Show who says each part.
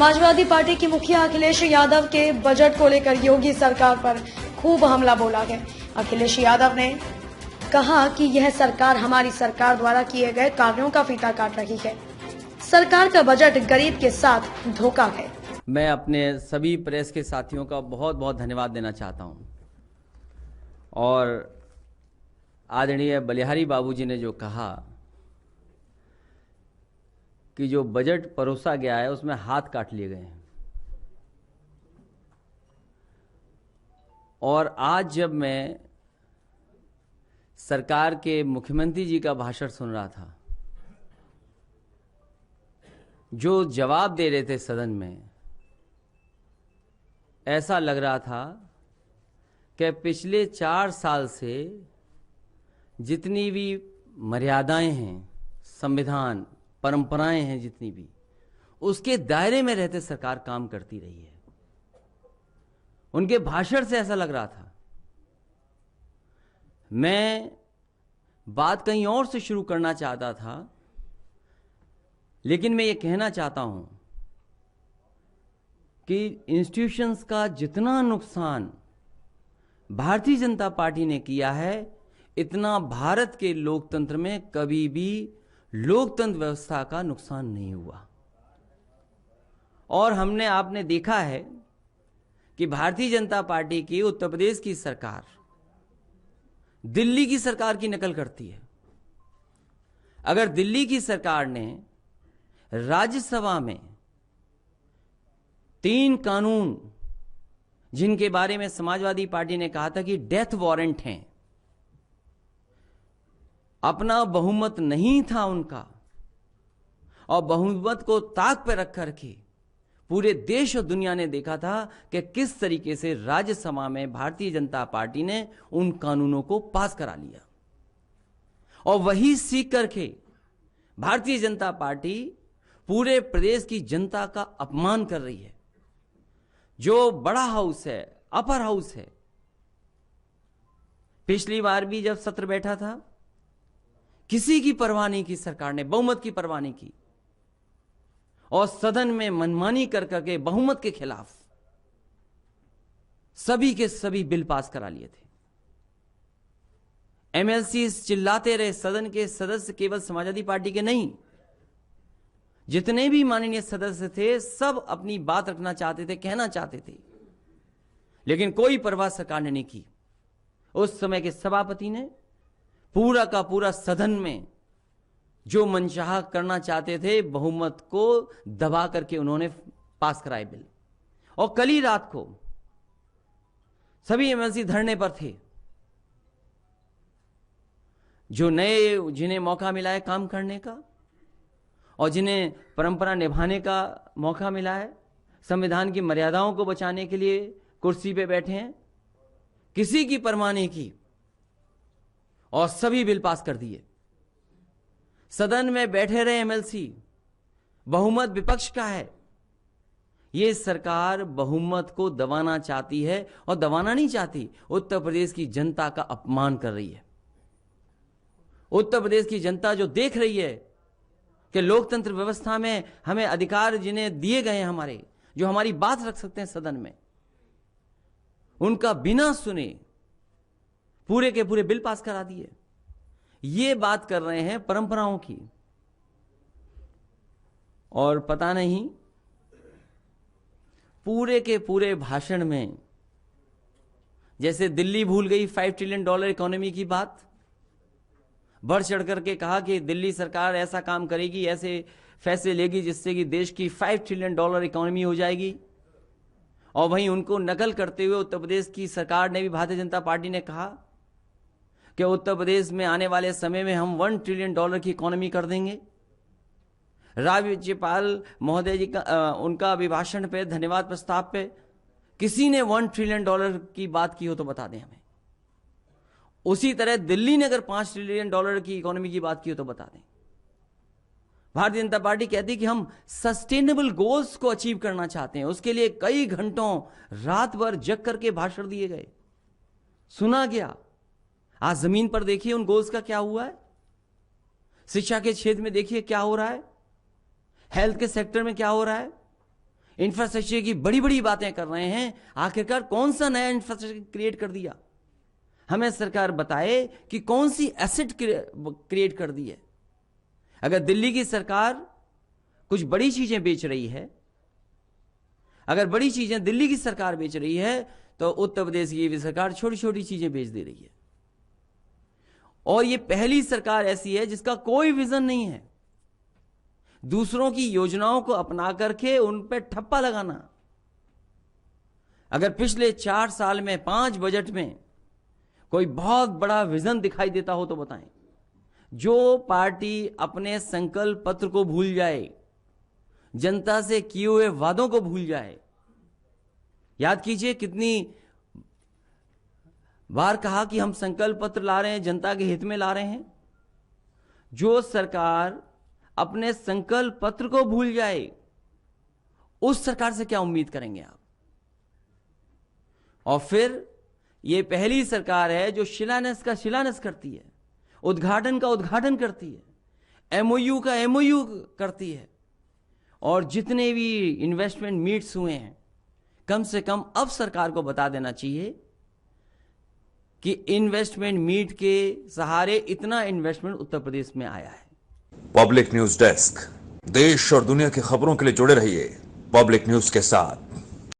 Speaker 1: Samajwadi party की मुखिया अखिलेश यादव के बजट को लेकर योगी सरकार पर खूब हमला बोला है। अखिलेश यादव ने कहा कि यह सरकार हमारी सरकार द्वारा किए गए कार्यों का फीता काट रही है। सरकार का बजट गरीब के साथ धोखा है।
Speaker 2: मैं अपने सभी प्रेस के साथियों का बहुत बहुत धन्यवाद देना चाहता हूं। और आदरणीय बलिहारी बाबूजी ने जो कहा कि जो बजट परोसा गया है उसमें हाथ काट लिए गए हैं, और आज जब मैं सरकार के मुख्यमंत्री जी का भाषण सुन रहा था, जो जवाब दे रहे थे सदन में, ऐसा लग रहा था कि पिछले 4 साल से जितनी भी मर्यादाएं हैं, संविधान, परंपराएं हैं, जितनी भी, उसके दायरे में रहते सरकार काम करती रही है। उनके भाषण से ऐसा लग रहा था। मैं बात कहीं और से शुरू करना चाहता था, लेकिन मैं ये कहना चाहता हूं कि इंस्टीट्यूशंस का जितना नुकसान भारतीय जनता पार्टी ने किया है, इतना भारत के लोकतंत्र में कभी भी लोकतंत्र व्यवस्था का नुकसान नहीं हुआ। और आपने देखा है कि भारतीय जनता पार्टी की उत्तर प्रदेश की सरकार दिल्ली की सरकार की नकल करती है। अगर दिल्ली की सरकार ने राज्यसभा में 3 कानून, जिनके बारे में समाजवादी पार्टी ने कहा था कि डेथ वारंट हैं, अपना बहुमत नहीं था उनका, और बहुमत को ताक पर रख करके पूरे देश और दुनिया ने देखा था कि किस तरीके से राज्यसभा में भारतीय जनता पार्टी ने उन कानूनों को पास करा लिया। और वही सीख करके भारतीय जनता पार्टी पूरे प्रदेश की जनता का अपमान कर रही है। जो बड़ा हाउस है, अपर हाउस है, पिछली बार भी जब सत्र बैठा था, किसी की परवाह नहीं की सरकार ने, बहुमत की परवाह नहीं की, और सदन में मनमानी कर करके बहुमत के खिलाफ सभी के सभी बिल पास करा लिए थे। एमएलसी चिल्लाते रहे, सदन के सदस्य केवल समाजवादी पार्टी के नहीं, जितने भी माननीय सदस्य थे, सब अपनी बात रखना चाहते थे, कहना चाहते थे, लेकिन कोई परवाह सरकार ने नहीं की। उस समय के सभापति ने पूरा का पूरा सदन में जो मनचाहा करना चाहते थे, बहुमत को दबा करके उन्होंने पास कराए बिल। और कल ही रात को सभी एमएलसी धरने पर थे। जो नए, जिन्हें मौका मिला है काम करने का, और जिन्हें परंपरा निभाने का मौका मिला है, संविधान की मर्यादाओं को बचाने के लिए कुर्सी पे बैठे हैं, किसी की परवाह नहीं की और सभी बिल पास कर दिए। सदन में बैठे रहे एमएलसी, बहुमत विपक्ष का है। यह सरकार बहुमत को दबाना चाहती है, और दबाना नहीं चाहती, उत्तर प्रदेश की जनता का अपमान कर रही है। उत्तर प्रदेश की जनता जो देख रही है कि लोकतंत्र व्यवस्था में हमें अधिकार जिन्हें दिए गए हैं, हमारे, जो हमारी बात रख सकते हैं सदन में, उनका बिना सुने पूरे के पूरे बिल पास करा दिए। ये बात कर रहे हैं परंपराओं की। और पता नहीं, पूरे के पूरे भाषण में जैसे दिल्ली भूल गई $5 ट्रिलियन इकोनॉमी की बात, बढ़ चढ़ करके कहा कि दिल्ली सरकार ऐसा काम करेगी, ऐसे फैसले लेगी जिससे कि देश की $5 ट्रिलियन इकोनॉमी हो जाएगी। और वहीं उनको नकल करते हुए उत्तर प्रदेश की सरकार ने भी, भारतीय जनता पार्टी ने कहा कि उत्तर प्रदेश में आने वाले समय में हम $1 ट्रिलियन की इकोनॉमी कर देंगे। राज्यपाल महोदय जी का उनका अभिभाषण पे, धन्यवाद प्रस्ताव पे, किसी ने $1 ट्रिलियन की बात की हो तो बता दें हमें। उसी तरह दिल्ली ने अगर $5 ट्रिलियन की इकोनॉमी की बात की हो तो बता दें। भारतीय जनता पार्टी कहती कि हम सस्टेनेबल गोल्स को अचीव करना चाहते हैं। उसके लिए कई घंटों रात भर जग करके भाषण दिए गए, सुना गया। आज जमीन पर देखिए उन गोल्स का क्या हुआ है। शिक्षा के क्षेत्र में देखिए क्या हो रहा है, हेल्थ के सेक्टर में क्या हो रहा है, इंफ्रास्ट्रक्चर की बड़ी बड़ी बातें कर रहे हैं, आखिरकार कौन सा नया इंफ्रास्ट्रक्चर क्रिएट कर दिया? हमें सरकार बताए कि कौन सी एसेट क्रिएट कर दी है। अगर दिल्ली की सरकार कुछ बड़ी चीजें बेच रही है, अगर बड़ी चीजें दिल्ली की सरकार बेच रही है, तो उत्तर प्रदेश की भी सरकार छोटी छोटी चीजें बेच दे रही है। और यह पहली सरकार ऐसी है जिसका कोई विजन नहीं है, दूसरों की योजनाओं को अपना करके उन पर ठप्पा लगाना। अगर पिछले 4 साल में 5 बजट में कोई बहुत बड़ा विजन दिखाई देता हो तो बताएं। जो पार्टी अपने संकल्प पत्र को भूल जाए, जनता से किए हुए वादों को भूल जाए। याद कीजिए कितनी बार कहा कि हम संकल्प पत्र ला रहे हैं, जनता के हित में ला रहे हैं। जो सरकार अपने संकल्प पत्र को भूल जाए, उस सरकार से क्या उम्मीद करेंगे आप? और फिर यह पहली सरकार है जो शिलान्यास का शिलान्यास करती है, उद्घाटन का उद्घाटन करती है, एमओयू का एमओयू करती है। और जितने भी इन्वेस्टमेंट मीट्स हुए हैं, कम से कम अब सरकार को बता देना चाहिए कि इन्वेस्टमेंट मीट के सहारे इतना इन्वेस्टमेंट उत्तर प्रदेश में आया है।
Speaker 3: पब्लिक न्यूज डेस्क, देश और दुनिया की खबरों के लिए जुड़े रहिए पब्लिक न्यूज के साथ।